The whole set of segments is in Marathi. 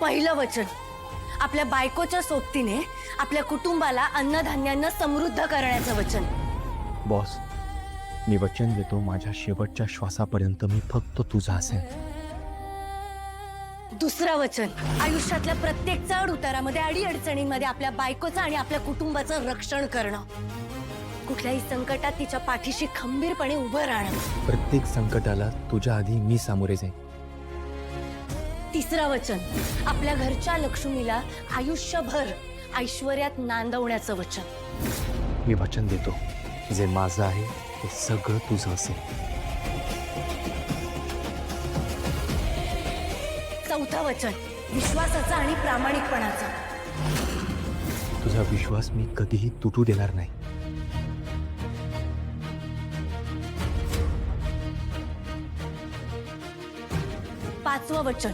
पहिलं वचन, आपल्या बायकोच्या सोबतीने आपल्या कुटुंबाला अन्नधान्यानं समृद्ध करण्याचं वचन. बॉस, मी वचन देतो माझ्या शेवटच्या श्वासापर्यंत मी फक्त तुझा असेन. दुसरं वचन, आयुष्यातल्या प्रत्येक चढ उतारामध्ये अडीअडचणींमध्ये आपल्या बायकोचं आणि आपल्या कुटुंबाचं रक्षण करणं. कुठल्याही संकटात तिच्या पाठीशी खंबीरपणे उभं राहणं. प्रत्येक संकटाला तुझ्या आधी मी सामोरे जाईन. तिसरं वचन, आपल्या घरच्या लक्ष्मीला आयुष्यभर ऐश्वर्यात नांदवण्याचं वचन. मी वचन देतो, जे माझं आहे ते सगळं तुझं असेल. चौथं वचन, विश्वासाचं आणि प्रामाणिकपणाचं. तुझा विश्वास मी कधीही तुटू देणार नाही. पाचवं वचन,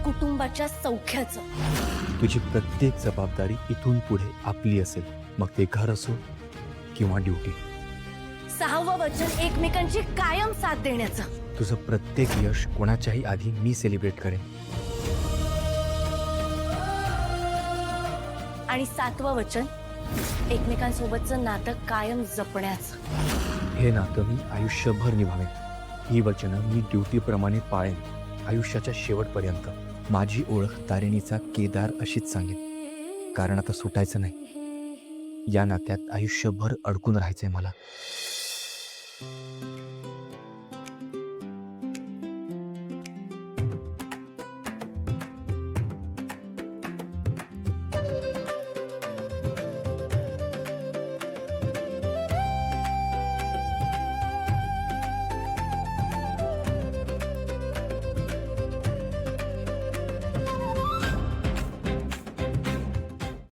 कुटुंबाच्या सौख्याचं. तुझी प्रत्येक जबाबदारी इथून पुढे आपली असेल, मग ते घर असो किंवा ड्युटी. सहावं वचन, एकमेकांची कायम साथ देण्याचं. तुझं प्रत्येक यश कोणाच्याही आधी मी सेलिब्रेट करेन. आणि सातवं वचन, एकमेकांसोबतचं नातं कायम जपण्याचं. हे नातं मी आयुष्यभर निभावेन. ही वचनं मी ड्युटीप्रमाणे पाळेन. आयुष्याच्या शेवटपर्यंत माझी ओळख तारिणीचा केदार अशीच सांगेन. कारण आता सुटायचं नाही. या नात्यात आयुष्यभर अडकून राहायचंय मला.